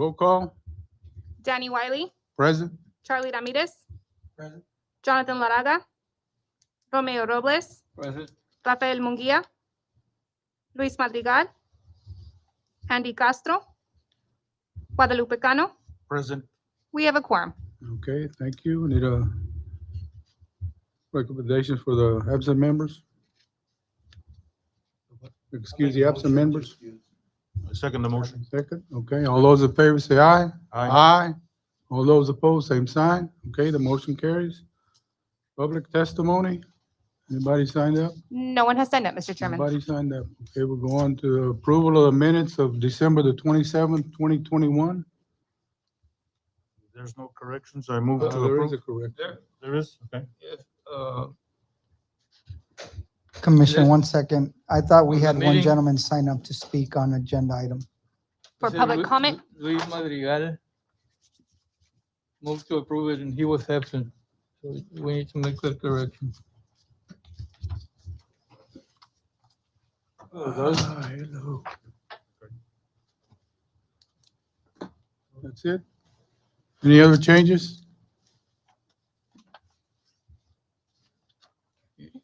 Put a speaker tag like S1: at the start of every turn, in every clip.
S1: Roll call.
S2: Danny Wiley,
S1: Present.
S2: Charlie Ramirez,
S3: Present.
S2: Jonathan Laraga, Romeo Robles,
S3: Present.
S2: Rafael Munguia, Luis Madrigal, Andy Castro, Guadalupe Cano.
S3: Present.
S2: We have a quorum.
S1: Okay, thank you. Need a recommendation for the absent members? Excuse the absent members?
S3: I second the motion.
S1: Second, okay. All those in favor say aye.
S3: Aye.
S1: Aye. All those opposed, same sign. Okay, the motion carries. Public testimony? Anybody signed up?
S2: No one has signed up, Mr. Chairman.
S1: Nobody signed up. Okay, we'll go on to approval of the minutes of December the 27th, 2021.
S3: There's no corrections. I move to
S1: There is a
S3: approve.
S1: correction.
S3: There is? Okay.
S4: Commissioner,
S5: Yes.
S4: 1 second. I thought we
S5: On the
S4: had one
S5: meeting-
S4: gentleman sign up to speak on agenda item.
S2: For
S5: Is it
S2: public comment?
S5: Luis Madrigal moved to approve it and he was absent. So we need to make that correction.
S1: Hello. That's it? Any other changes?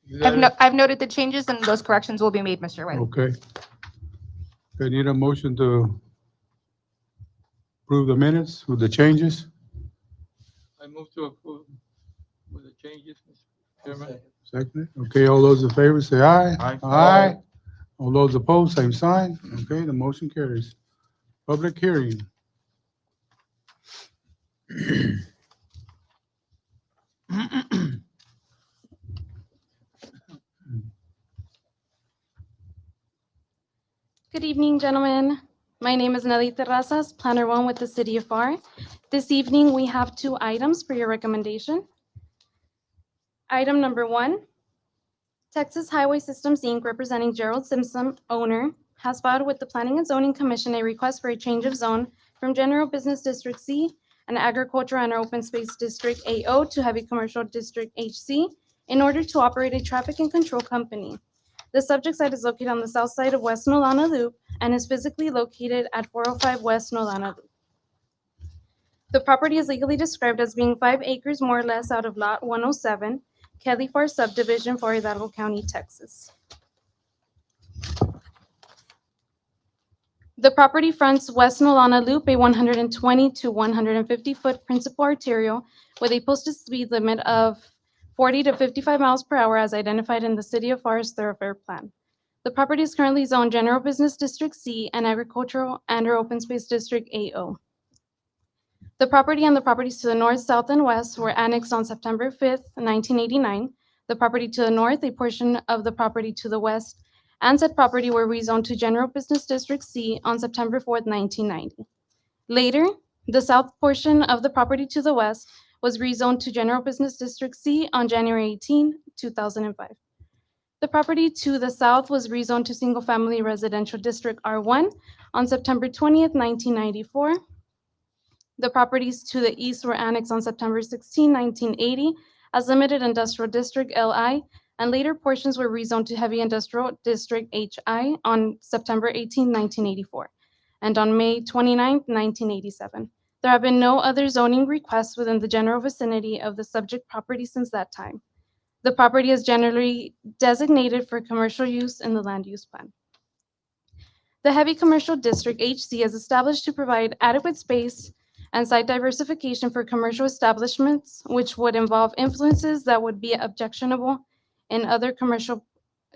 S5: You got it?
S2: I've noted the changes and those corrections will be made, Mr. Wiley.
S1: Okay. I need a motion to approve the minutes with the changes.
S5: I move to approve with the changes, Mr. Chairman.
S1: Second. Okay, all those in favor say aye.
S3: Aye.
S1: Aye. All those opposed, same sign. Okay, the motion carries. Public hearing.
S6: Good evening, gentlemen. My name is Nelly Terrazas, Planner 1 with the City of Pharr. This evening, we have 2 items for your recommendation. Item number 1, Texas Highway Systems, Inc., representing Gerald Simpson, owner, has filed with the Planning and Zoning Commission a request for a change of zone from General Business District C and Agricultural and Open Space District AO to Heavy Commercial District HC in order to operate a traffic and control company. The subject site is located on the south side of West Nolana Loop and is physically located at 405 West Nolana Loop. The property is legally described as being 5 acres more or less out of Lot 107, Kelly Pharr subdivision for Hidalgo County, Texas. The property fronts West Nolana Loop, a 120 to 150-foot principal arterial with a posted speed limit of 40 to 55 miles per hour as identified in the City of Pharr's thoroughfare plan. The property is currently zoned General Business District C and Agricultural and/or Open Space District AO. The property and the properties to the north, south, and west were annexed on September 5th, 1989. The property to the north, a portion of the property to the west, and said property were rezoned to General Business District C on September 4th, 1990. Later, the south portion of the property to the west was rezoned to General Business District C on January 18, 2005. The property to the south was rezoned to Single Family Residential District R1 on September 20th, 1994. The properties to the east were annexed on September 16, 1980 as Limited Industrial District LI, and later portions were rezoned to Heavy Industrial District HI on September 18, 1984, and on May 29, 1987. There have been no other zoning requests within the general vicinity of the subject property since that time. The property is generally designated for commercial use in the land use plan. The Heavy Commercial District HC is established to provide adequate space and site diversification for commercial establishments, which would involve influences that would be objectionable in other commercial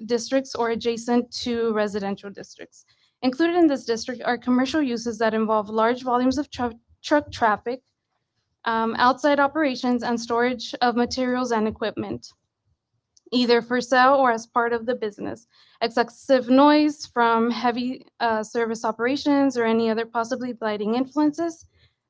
S6: districts or adjacent to residential districts. Included in this district are commercial uses that involve large volumes of truck traffic, outside operations, and storage of materials and equipment, either for sale or as part of the business. Excessive noise from heavy service operations or any other possibly blighting influences.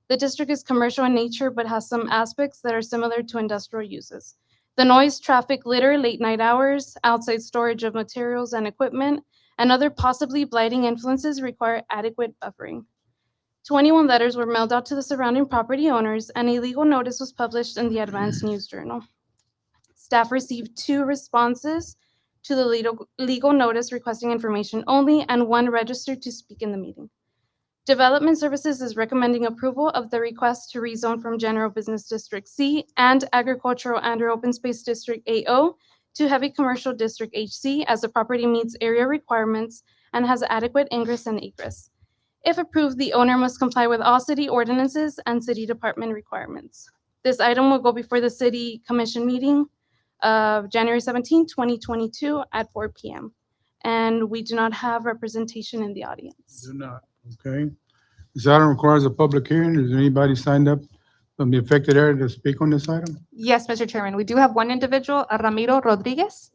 S6: The district is commercial in nature, but has some aspects that are similar to industrial uses. The noise, traffic, litter, late night hours, outside storage of materials and equipment, and other possibly blighting influences require adequate buffering. 21 letters were mailed out to the surrounding property owners, and a legal notice was published in the Advance News Journal. Staff received 2 responses to the legal notice requesting information only, and 1 registered to speak in the meeting. Development Services is recommending approval of the request to rezone from General Business District C and Agricultural and/or Open Space District AO to Heavy Commercial District HC as the property meets area requirements and has adequate ingress and egress. If approved, the owner must comply with all city ordinances and city department requirements. This item will go before the City Commission meeting of January 17, 2022 at 4 p.m. And we do not have representation in the audience.
S1: Do not, okay. This item requires a public hearing. Is there anybody signed up from the affected area to speak on this item?
S2: Yes, Mr. Chairman, we do have one individual, Ramiro Rodriguez.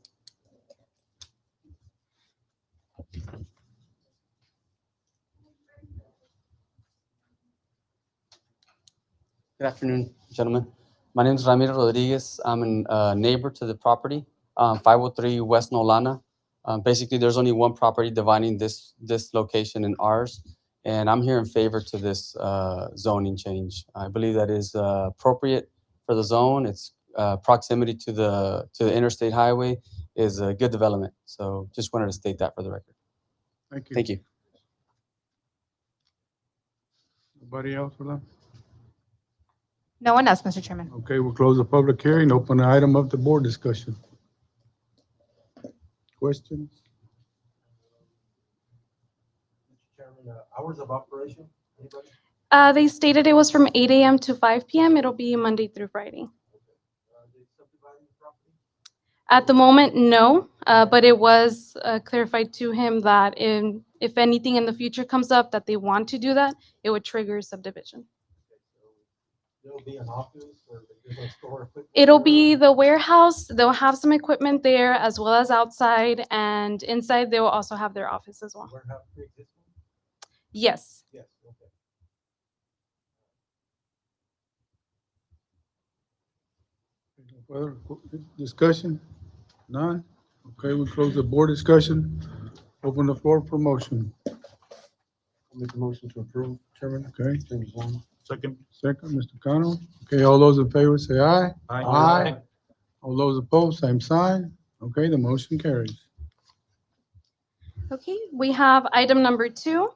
S7: Good afternoon, gentlemen. My name is Ramiro Rodriguez. I'm a neighbor to the property, 503 West Nolana. Basically, there's only one property dividing this location and ours, and I'm here in favor to this zoning change. I believe that is appropriate for the zone. It's proximity to the interstate highway is a good development. So just wanted to state that for the record.
S1: Thank you.
S7: Thank you.
S1: Nobody else for that?
S2: No one else, Mr. Chairman.
S1: Okay, we'll close the public hearing, open the item up to board discussion. Questions?
S3: Mr. Chairman, hours of operation, anybody?
S6: They stated it was from 8 a.m. to 5 p.m. It'll be Monday through Friday.
S3: Are they subdividing the property?
S6: At the moment, no, but it was clarified to him that if anything in the future comes up that they want to do that, it would trigger subdivision.
S3: There'll be an office or they're gonna store equipment?
S6: It'll be the warehouse. They'll have some equipment there as well as outside, and inside they will also have their office as well.
S3: Warehouse pre-existing?
S6: Yes.
S3: Yes, okay.
S1: Further discussion? None? Okay, we close the board discussion. Open the floor for motion.
S3: Make a motion to approve, Chairman.
S1: Okay,
S3: Second.
S1: second, Mr. Cano. Okay, all those in favor say aye. All those opposed, same sign. Okay, the motion carries.
S6: Okay, we have item number 2.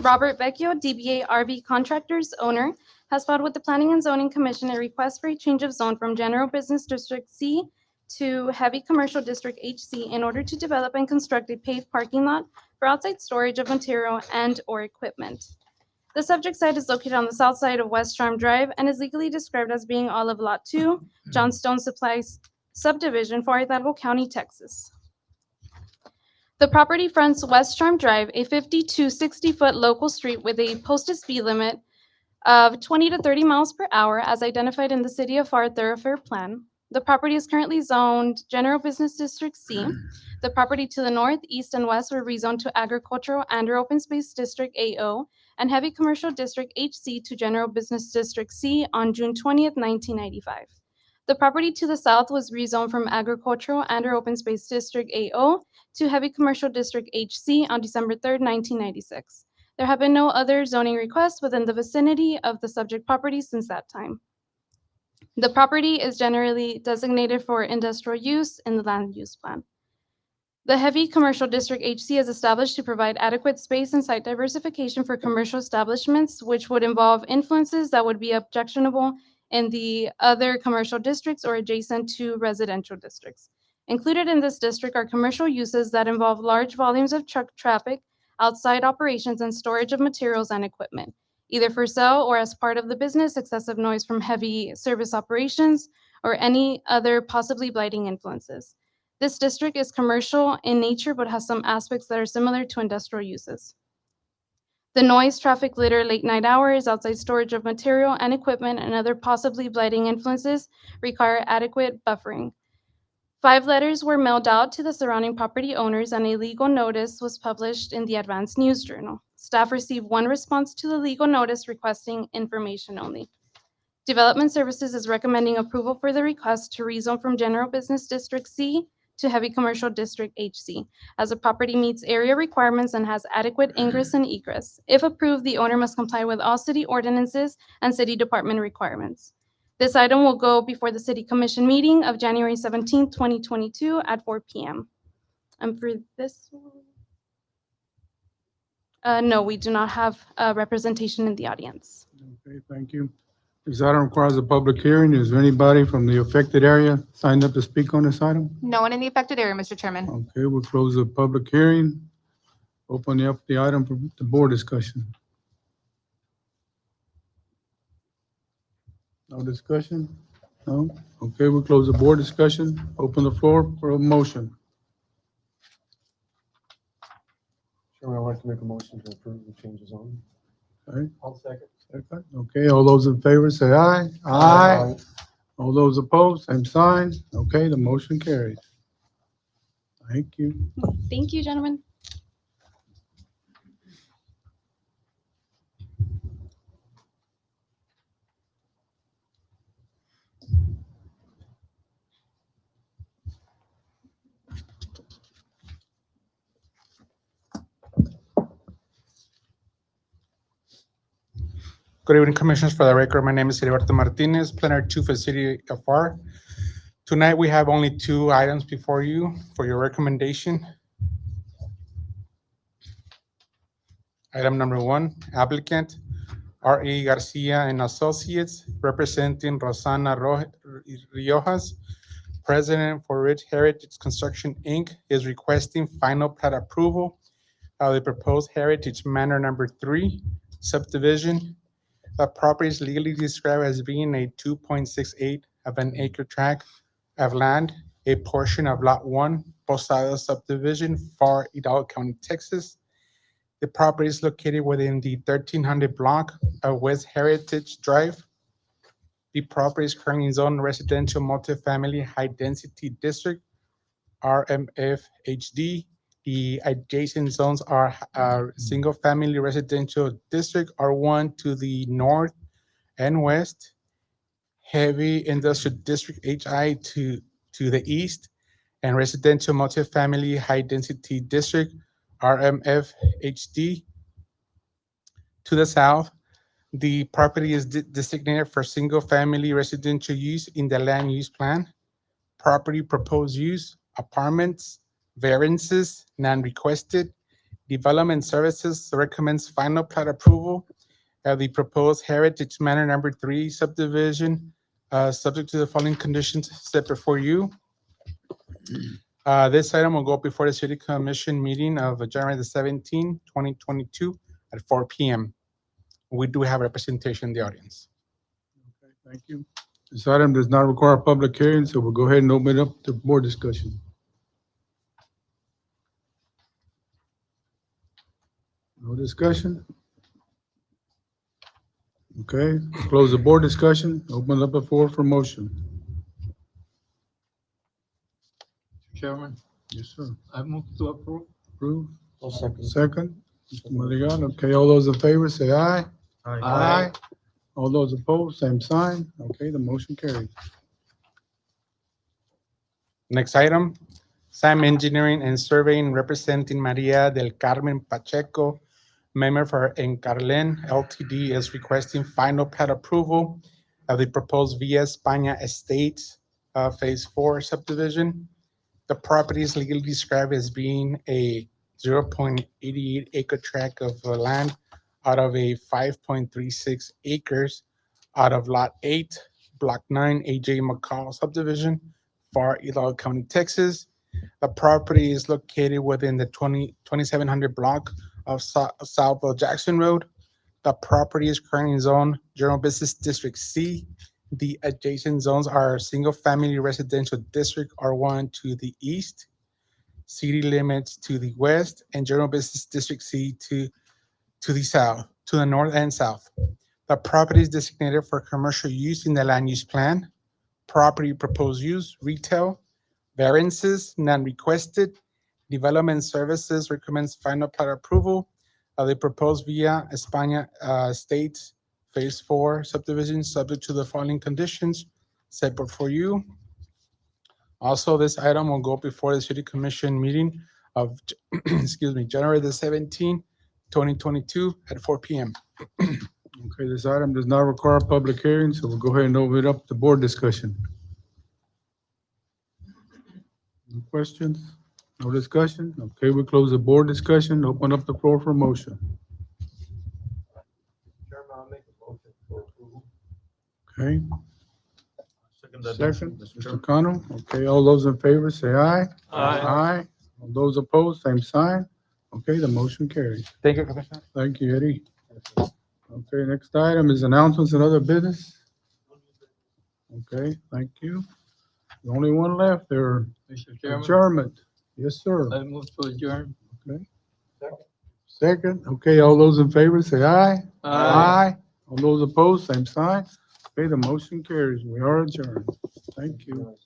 S6: Robert Vecchio, DBA RV Contractors, owner, has filed with the Planning and Zoning Commission a request for a change of zone from General Business District C to Heavy Commercial District HC in order to develop and construct a paved parking lot for outside storage of material and/or equipment. The subject site is located on the south side of West Charm Drive and is legally described as being all of Lot 2, Johnstone Supplies Subdivision, Pharr, County, Texas. The property fronts West Charm Drive, a 50 to 60-foot local street with a posted speed limit of 20 to 30 miles per hour as identified in the City of Pharr Thoroughfare Plan. The property is currently zoned General Business District C. The property to the north, east, and west were rezoned to Agricultural and/or Open Space District AO and Heavy Commercial District HC to General Business District C on June 20th, 1995. The property to the south was rezoned from Agricultural and/or Open Space District AO to Heavy Commercial District HC on December 3rd, 1996. There have been no other zoning requests within the vicinity of the subject property since that time. The property is generally designated for industrial use in the land use plan. The Heavy Commercial District HC is established to provide adequate space and site diversification for commercial establishments, which would involve influences that would be objectionable in the other commercial districts or adjacent to residential districts. Included in this district are commercial uses that involve large volumes of truck traffic, outside operations, and storage of materials and equipment, either for sale or as part of the business, excessive noise from heavy service operations, or any other possibly blighting influences. This district is commercial in nature but has some aspects that are similar to industrial uses. The noise, traffic, litter, late night hours, outside storage of material and equipment, and other possibly blighting influences require adequate buffering. 5 letters were mailed out to the surrounding property owners and a legal notice was published in the Advance News Journal. Staff received 1 response to the legal notice requesting information only. Development Services is recommending approval for the request to rezone from General Business District C to Heavy Commercial District HC, as the property meets area requirements and has adequate ingress and egress. If approved, the owner must comply with all city ordinances and city department requirements. This item will go before the City Commission meeting of January 17, 2022 at 4 p.m. And for this one, No, we do not have representation in the audience.
S1: Okay, thank you. This item requires a public hearing. Is there anybody from the affected area signed up to speak on this item?
S2: No one in the affected area, Mr. Chairman.
S1: Okay, we'll close the public hearing. Open up the item for the board discussion. No discussion? No? Okay, we'll close the board discussion. Open the floor for a motion.
S3: Chairman, I'd like to make a motion to approve the changes on.
S1: Okay,
S3: I'll second.
S1: second. Okay, all those in favor say aye. Aye. All those opposed, same sign. Okay, the motion carries. Thank you.
S6: Thank you, gentlemen.
S8: Good evening, Commissioners. For the record, my name is Heriberto Martinez, Planner 2 for the City of Pharr. Tonight, we have only 2 items before you for your recommendation. Item number 1, applicant R.E. Garcia and Associates, representing Rosana Riojas, President for Rich Heritage Construction, Inc., is requesting final plat approval of the proposed Heritage Manor Number 3 subdivision. The property is legally described as being a 2.68 of an acre tract of land, a portion of Lot 1, Posada subdivision, Pharr, Hidalgo County, Texas. The property is located within the 1300 block of West Heritage Drive. The property is currently zoned residential multifamily high density district, RMF HD. The adjacent zones are single family residential district, R1 to the north and west, heavy industrial district, HI to the east, and residential multifamily high density district, RMF HD to the south. The property is designated for single family residential use in the land use plan. Property proposed use, apartments, variances, non-requested. Development Services recommends final plat approval of the proposed Heritage Manor Number 3 subdivision, subject to the following conditions set before you. This item will go before the City Commission meeting of January the 17th, 2022 at 4 p.m. We do have representation in the audience.
S1: Okay, thank you. This item does not require a public hearing, so we'll go ahead and open it up to board discussion. No discussion? Okay, close the board discussion. Open up the floor for motion.
S5: Chairman,
S1: Yes, sir.
S5: I move to approve.
S1: Approve.
S3: I'll second.
S1: Second. Mr. Madrigal. Okay, all those in favor say aye. Aye. All those opposed, same sign. Okay, the motion carries.
S8: Next item, Sam Engineering and Surveying representing Maria del Carmen Pacheco, member for Encarlen LTD, is requesting final plat approval of the proposed Via España Estates Phase 4 subdivision. The property is legally described as being a 0.88 acre tract of land out of a 5.36 acres out of Lot 8, Block 9, AJ McCall subdivision, Pharr, Hidalgo County, Texas. The property is located within the 2700 block of Southwell Jackson Road. The property is currently zoned General Business District C. The adjacent zones are Single Family Residential District R1 to the east, city limits to the west, and General Business District C to the south, to the north and south. The property is designated for commercial use in the land use plan. Property proposed use, retail. Variances, none requested. Development Services recommends final plat approval of the proposed Via España Estates Phase 4 subdivision, subject to the following conditions set before you. Also, this item will go before the City Commission meeting of, excuse me, January the 17th, 2022 at 4 p.m.
S1: Okay, this item does not require a public hearing, so we'll go ahead and open it up to board discussion. No questions? No discussion? Okay, we close the board discussion, open up the floor for motion.
S3: Chairman, I'll make a motion for approval.
S1: Okay,
S3: Second that
S1: second,
S3: motion,
S1: Mr. Kano. Okay, all those in favor say aye.
S5: Aye.
S1: Aye. All those opposed, same sign. Okay, the motion carries.
S8: Thank you, Commissioner.
S1: Thank you, Eddie. Okay, next item is announcements and other business. Okay, thank you. The only one left there,
S5: Mr. Chairman,
S1: adjournment. Yes, sir.
S5: I move to adjourn.
S1: Second, okay, all those in favor say aye. All those opposed, same sign. Okay, the motion carries. We are adjourned. Thank you.